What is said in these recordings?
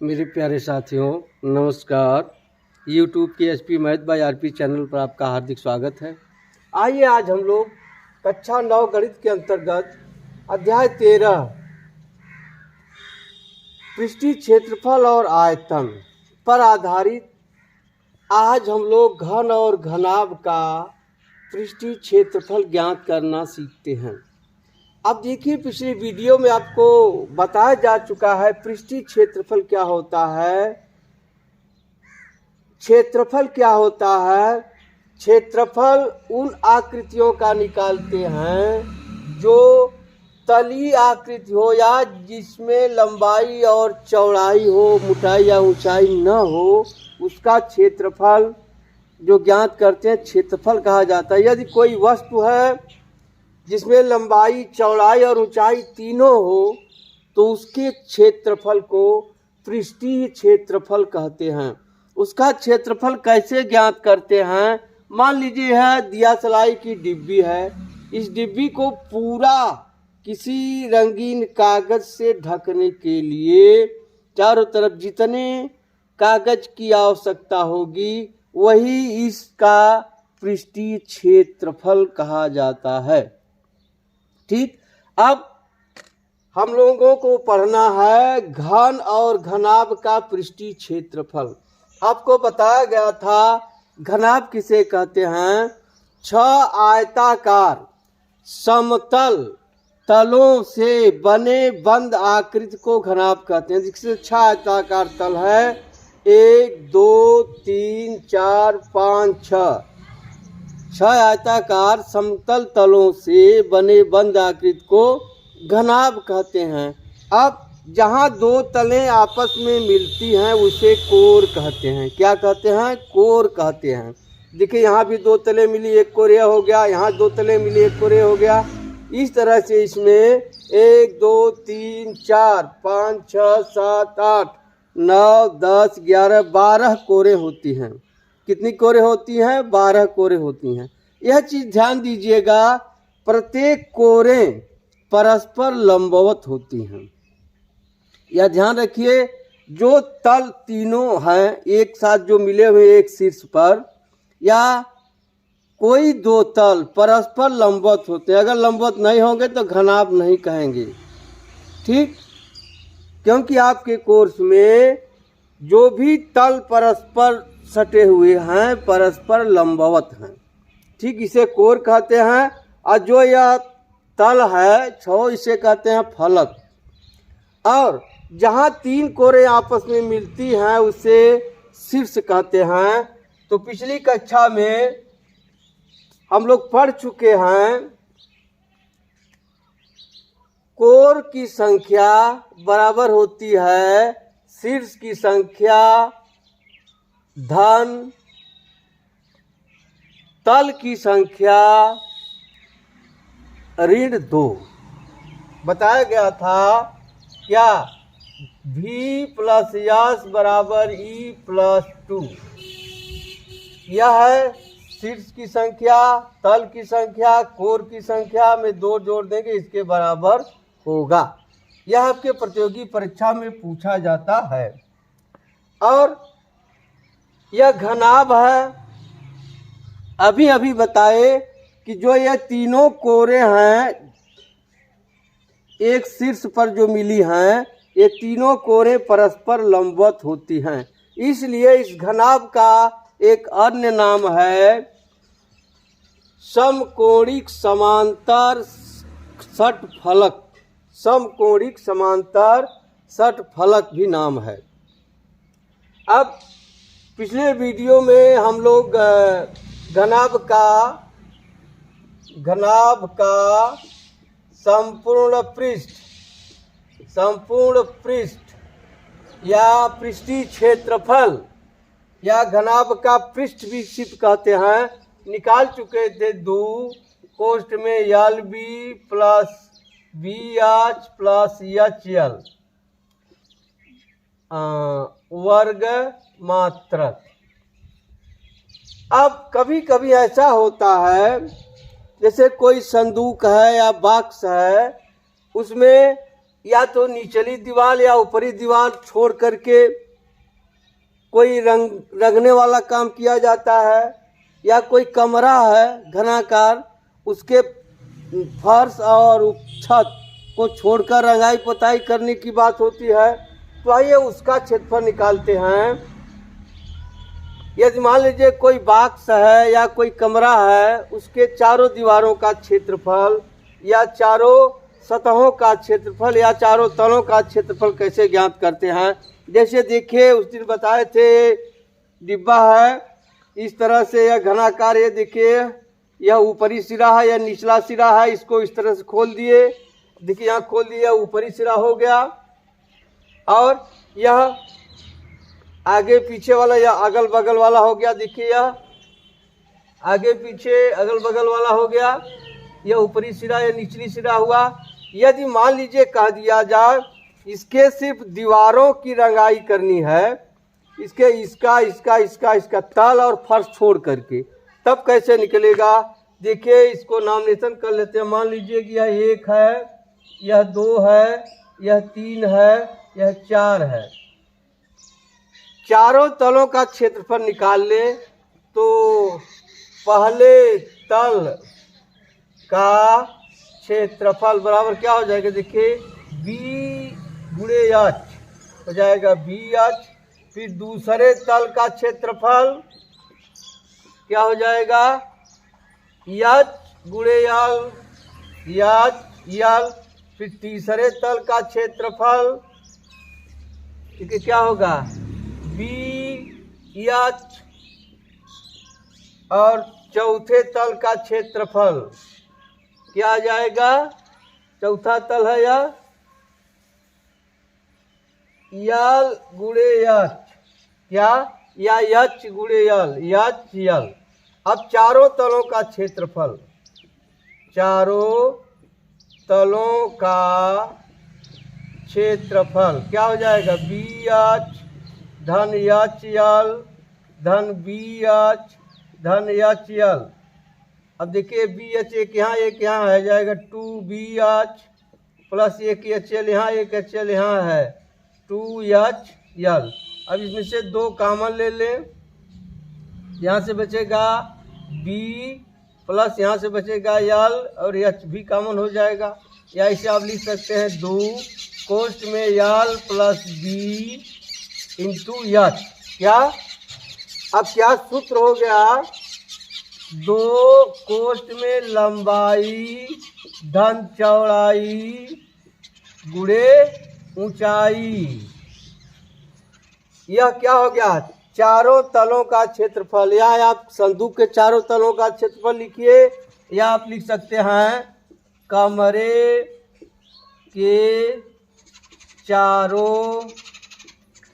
मेरे प्यारे साथियों नमस्कार। यूट्यूब के SP math by RP channel पर आपका हार्दिक स्वागत है। आइए आज हम लोग कक्षा 9 गणित के अंतर्गत अध्याय 13 पृष्ठीय क्षेत्रफल और आयतन पर आधारित आज हम लोग घन और घनाभ का पृष्ठीय क्षेत्रफल ज्ञात करना सीखते हैं। अब देखिए, पिछले वीडियो में आपको बताया जा चुका है पृष्ठीय क्षेत्रफल क्या होता है, क्षेत्रफल क्या होता है। क्षेत्रफल उन आकृतियों का निकालते हैं जो तलीय आकृति हो या जिसमें लंबाई और चौड़ाई हो, मोटाई या ऊंचाई न हो, उसका क्षेत्रफल जो ज्ञात करते हैं क्षेत्रफल कहा जाता है। यदि कोई वस्तु है जिसमें लंबाई, चौड़ाई और ऊंचाई तीनों हो तो उसके क्षेत्रफल को पृष्ठीय क्षेत्रफल कहते हैं। उसका क्षेत्रफल कैसे ज्ञात करते हैं? मान लीजिए है दियासलाई की डिब्बी है। इस डिब्बी को पूरा किसी रंगीन कागज से ढकने के लिए चारों तरफ जितने कागज की आवश्यकता होगी वही इसका पृष्ठीय क्षेत्रफल कहा जाता है। ठीक, अब हम लोगों को पढ़ना है घन और घनाभ का पृष्ठीय क्षेत्रफल। आपको बताया गया था घनाभ किसे कहते हैं? 6 आयताकार समतल तलों से बने बंद आकृति को घनाभ कहते हैं। जिससे 6 आयताकार तल है, 1 2 3 4 5 6 आयताकार समतल तलों से बने बंद आकृति को घनाभ कहते हैं। अब जहाँ दो तलें आपस में मिलती हैं उसे कोर कहते हैं। क्या कहते हैं? कोर कहते हैं। देखिए, यहाँ भी 2 तलें मिली, एक कोर यह हो गया, यहाँ 2 तलें मिली, एक कोर यह हो गया। इस तरह से इसमें 1 2 3 4 5 6 7 8 9 10 11 12 कोरें होती हैं। कितनी कोरें होती हैं? 12 कोरें होती हैं। यह चीज ध्यान दीजिएगा, प्रत्येक कोरें परस्पर लंबवत होती हैं। यह ध्यान रखिए, जो तल तीनों हैं एक साथ जो मिले हुए एक शीर्ष पर, या कोई 2 तल परस्पर लंबवत होते हैं। अगर लंबवत नहीं होंगे तो घनाभ नहीं कहेंगे। ठीक, क्योंकि आपके कोर्स में जो भी तल परस्पर सटे हुए हैं परस्पर लंबवत हैं। ठीक, इसे कोर कहते हैं। और जो यह तल है 6, इसे कहते हैं फलक। और जहाँ 3 कोरें आपस में मिलती हैं उसे शीर्ष कहते हैं। तो पिछली कक्षा में हम लोग पढ़ चुके हैं कोर की संख्या बराबर होती है शीर्ष की संख्या धन तल की संख्या ऋण 2। बताया गया था क्या? V + S = E + 2। यह है शीर्ष की संख्या, तल की संख्या, कोर की संख्या में 2 जोड़ देंगे इसके बराबर होगा। यह आपके प्रतियोगी परीक्षा में पूछा जाता है। और यह घनाभ है। अभी अभी बताए कि जो ये तीनों कोरें हैं एक शीर्ष पर जो मिली हैं, ये तीनों कोरें परस्पर लंबवत होती हैं। इसलिए इस घनाभ का एक अन्य नाम है समकोणिक समांतर षटफलक। समकोणिक समांतर षटफलक भी नाम है। अब पिछले वीडियो में हम लोग घनाभ का संपूर्ण पृष्ठ या पृष्ठीय क्षेत्रफल या घनाभ का पृष्ठ विक्षेप कहते हैं निकाल चुके थे। 2 कोष्ठ में LB + BH + HL वर्ग मात्रक। अब कभी कभी ऐसा होता है जैसे कोई संदूक है या बॉक्स है, उसमें या तो निचली दीवार या ऊपरी दीवार छोड़ करके कोई रंगने वाला काम किया जाता है, या कोई कमरा है घनाकार, उसके फर्श और छत को छोड़कर रंगाई पुताई करने की बात होती है। तो आइए उसका क्षेत्रफल निकालते हैं। यदि मान लीजिए कोई बॉक्स है या कोई कमरा है, उसके चारों दीवारों का क्षेत्रफल या चारों सतहों का क्षेत्रफल या चारों तलों का क्षेत्रफल कैसे ज्ञात करते हैं। जैसे देखिए उस दिन बताए थे, डिब्बा है इस तरह से, यह घनाकार, ये देखिए यह ऊपरी सिरा है या निचला सिरा है, इसको इस तरह से खोल दिए, देखिए यहाँ खोल दिया, ऊपरी सिरा हो गया, और यह आगे पीछे वाला या अगल बगल वाला हो गया, देखिए यह आगे पीछे अगल बगल वाला हो गया, यह ऊपरी सिरा या निचली सिरा हुआ। यदि मान लीजिए कह दिया जाए इसके सिर्फ दीवारों की रंगाई करनी है, इसके इसका तल और फर्श छोड़ करके, तब कैसे निकलेगा। देखिए इसको नामिनेशन कर लेते हैं। मान लीजिए कि यह 1 है, यह 2 है, यह 3 है, यह 4 है। चारों तलों का क्षेत्रफल निकाल ले तो पहले तल का क्षेत्रफल बराबर क्या हो जाएगा, देखिए b गुणे h हो जाएगा BH। फिर दूसरे तल का क्षेत्रफल क्या हो जाएगा, H गुणे L। फिर तीसरे तल का क्षेत्रफल ठीक है क्या होगा, BH। और चौथे तल का क्षेत्रफल क्या आ जाएगा, चौथा तल है यह यल गुणे एच, क्या या एच गुणे यल, एच यल। अब चारों तलों का क्षेत्रफल, चारों तलों का क्षेत्रफल क्या हो जाएगा, BH धन HL धन BH धन HL। अब देखिए BH एक यहाँ है जाएगा 2BH प्लस एक HL यहाँ, एक HL यहाँ है 2HL। अब इसमें से 2 कॉमन ले लें, यहाँ से बचेगा B प्लस यहाँ से बचेगा L और H भी कॉमन हो जाएगा। या इसे आप लिख सकते हैं 2 कोष्ठ में L plus B into H। क्या अब क्या सूत्र हो गया, 2 कोष्ठ में लंबाई धन चौड़ाई गुणे ऊंचाई। यह क्या हो गया, चारों तलों का क्षेत्रफल। या आप संदूक के चारों तलों का क्षेत्रफल लिखिए, या आप लिख सकते हैं कमरे के चारों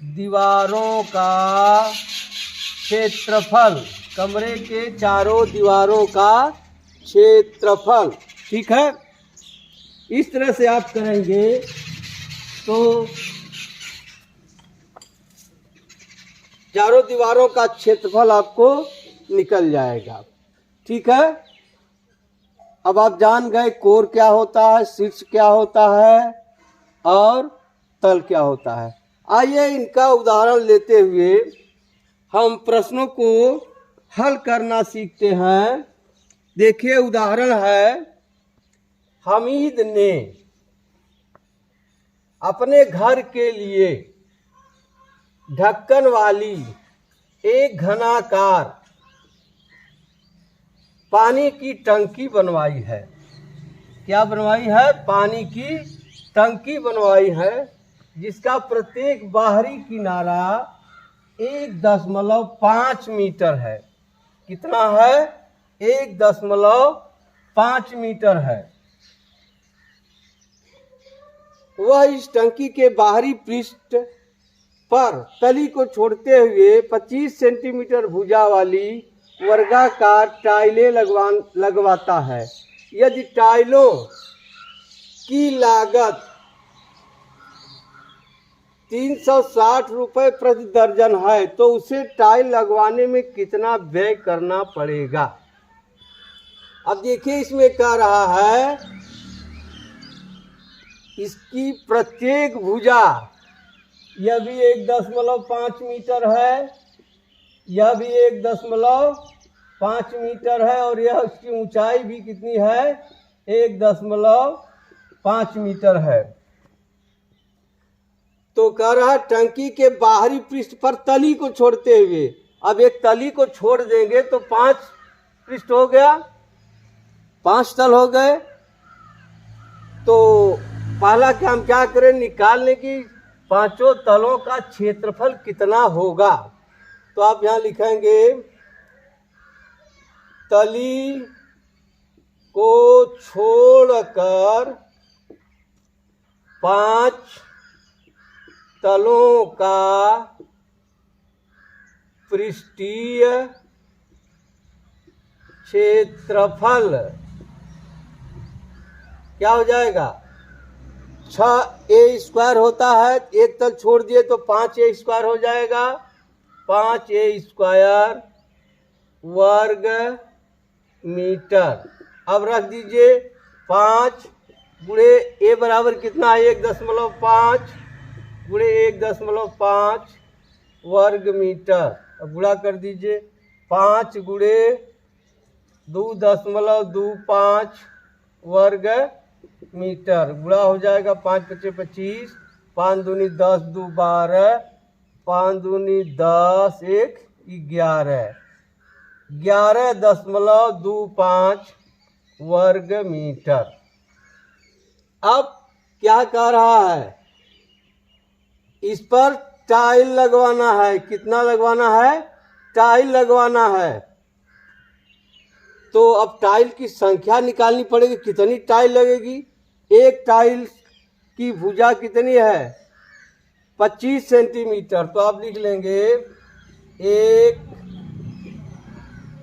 दीवारों का क्षेत्रफल, कमरे के चारों दीवारों का क्षेत्रफल। ठीक है, इस तरह से आप करेंगे तो चारों दीवारों का क्षेत्रफल आपको निकल जाएगा। ठीक है, अब आप जान गए कोर क्या होता है, शीर्ष क्या होता है और तल क्या होता है। आइए इनका उदाहरण लेते हुए हम प्रश्नों को हल करना सीखते हैं। देखिए उदाहरण है, हमीद ने अपने घर के लिए ढक्कन वाली एक घनाकार पानी की टंकी बनवाई है। क्या बनवाई है, पानी की टंकी बनवाई है, जिसका प्रत्येक बाहरी किनारा 1.5 मीटर है। कितना है, 1.5 मीटर है। वह इस टंकी के बाहरी पृष्ठ पर तली को छोड़ते हुए 25 सेंटीमीटर भुजा वाली वर्गाकार टाइलें लगवाता है। यदि टाइलों की लागत 360 रुपये प्रति दर्जन है तो उसे टाइल लगवाने में कितना व्यय करना पड़ेगा। अब देखिए इसमें कह रहा है इसकी प्रत्येक भुजा, यह भी 1.5 मीटर है, यह भी 1.5 मीटर है, और यह उसकी ऊंचाई भी कितनी है, 1.5 मीटर है। तो कह रहा टंकी के बाहरी पृष्ठ पर तली को छोड़ते हुए, अब एक तली को छोड़ देंगे तो 5 पृष्ठ हो गया, 5 तल हो गए। तो पहला काम क्या करें, निकालने की 5 तलों का क्षेत्रफल कितना होगा। तो आप यहां लिखेंगे तली को छोड़कर 5 तलों का पृष्ठीय क्षेत्रफल क्या हो जाएगा, 6a² होता है, एक तल छोड़ दिए तो 5a² हो जाएगा, 5a² वर्ग मीटर। अब रख दीजिए 5 गुणे ए बराबर कितना है, 1.5 गुणे 1.5 वर्ग मीटर। अब गुणा कर दीजिए, 5 गुणे 2.25 वर्ग मीटर, गुणा हो जाएगा 5 × 5 = 25, 5 दूनी 10, 2 12, 5 दूनी 10, 1 11, 11.25 वर्ग मीटर। अब क्या कह रहा है, इस पर टाइल लगवाना है। कितना लगवाना है, टाइल लगवाना है। तो अब टाइल की संख्या निकालनी पड़ेगी, कितनी टाइल लगेगी। एक टाइल की भुजा कितनी है, 25 सेंटीमीटर। तो आप लिख लेंगे एक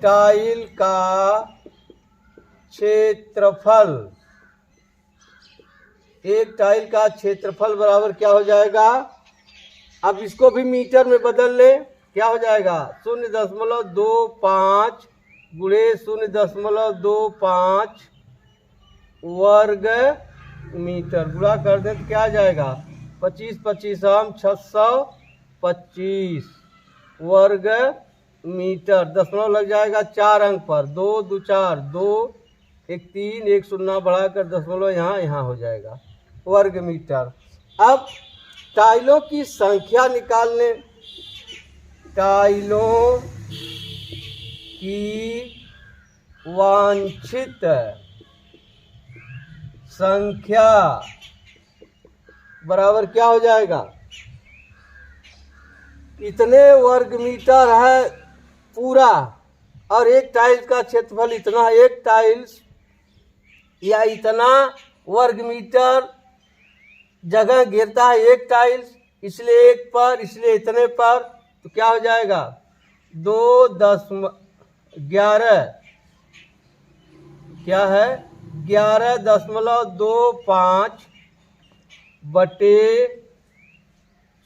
टाइल का क्षेत्रफल, एक टाइल का क्षेत्रफल बराबर क्या हो जाएगा। अब इसको भी मीटर में बदल ले, क्या हो जाएगा, 0.25 गुणे 0.25 वर्ग मीटर। गुणा कर दे तो क्या आ जाएगा, 25 25 625 वर्ग मीटर। दशमलव लग जाएगा 4 अंक पर, 2 2 4, 2 1 3, 1 0 बढ़ाकर दशमलव यहाँ हो जाएगा वर्ग मीटर। अब टाइलों की संख्या निकालने, टाइलों की वांछित संख्या बराबर क्या हो जाएगा, इतने वर्ग मीटर है पूरा, और एक टाइल का क्षेत्रफल इतना, एक टाइल्स या इतना वर्ग मीटर जगह घेरता है एक टाइल्स, इसलिए एक पर, इसलिए इतने पर। तो क्या हो जाएगा, 2.11 क्या है, 11.25 बटे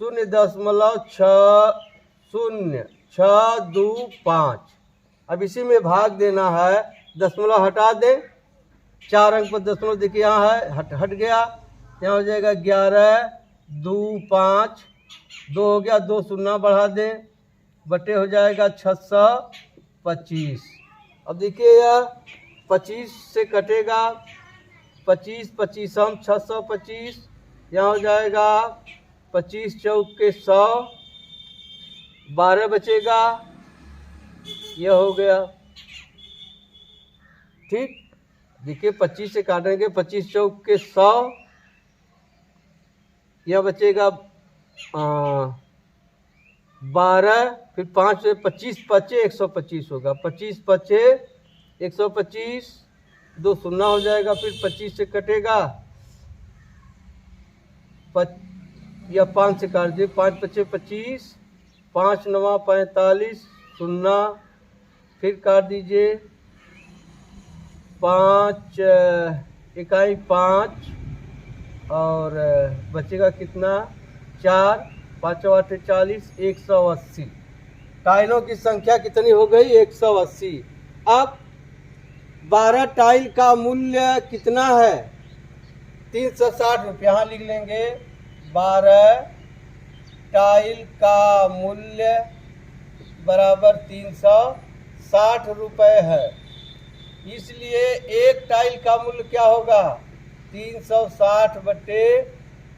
0.60625। अब इसी में भाग देना है, दशमलव हटा दे, 4 अंक पर दशमलव देखिए यहाँ है, हट गया, यहाँ हो जाएगा 11 2 5, 2 हो गया, 2 0 बढ़ा दे, बटे हो जाएगा 625। अब देखिए यह 25 से कटेगा, 25 25 625, यहाँ हो जाएगा 25 चौक के 100, 12 बचेगा, यह हो गया। ठीक, देखिए 25 से काटेंगे, 25 चौक के 100, यह बचेगा 12, फिर 5 से 25 बचे 125 होगा, 25 बचे 125, 2 0 हो जाएगा, फिर 25 से कटेगा, या 5 से काट दिए, 5 बचे 25, 5 9 45 0, फिर काट दीजिए, 5 इकाई 5, और बचेगा कितना, 4, 5 8 40, 180। टाइलों की संख्या कितनी हो गई, 180। अब 12 टाइल का मूल्य कितना है, 360 रुपये यहाँ लिख लेंगे। 12 टाइल का मूल्य बराबर 360 रुपये है। इसलिए एक टाइल का मूल्य क्या होगा? 360 बटे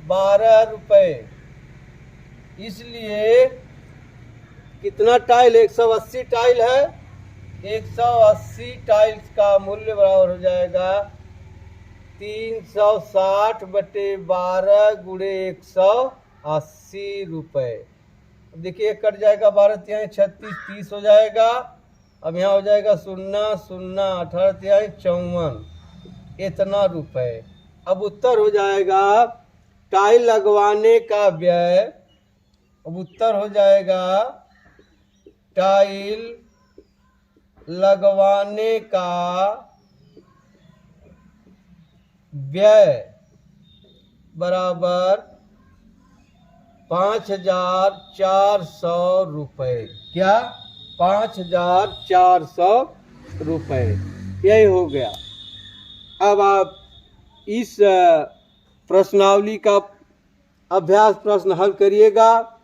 12 रुपये। इसलिए कितना टाइल? 180 टाइल है। 180 टाइल्स का मूल्य बराबर हो जाएगा 360 बटे 12 गुणे 180 रुपये। देखिए कट जाएगा 12 तिहाई 36, 30 हो जाएगा। अब यहाँ हो जाएगा 0 0 18 तिहाई 54, इतना रुपए। अब उत्तर हो जाएगा टाइल लगवाने का व्यय। अब उत्तर हो जाएगा टाइल लगवाने का व्यय बराबर 5400 रुपये। क्या? 5400 रुपये। यही हो गया। अब आप इस प्रश्नावली का अभ्यास प्रश्न हल करिएगा।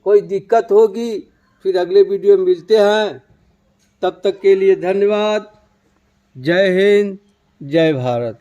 कोई दिक्कत होगी फिर अगले वीडियो में मिलते हैं। तब तक के लिए धन्यवाद। जय हिंद, जय भारत।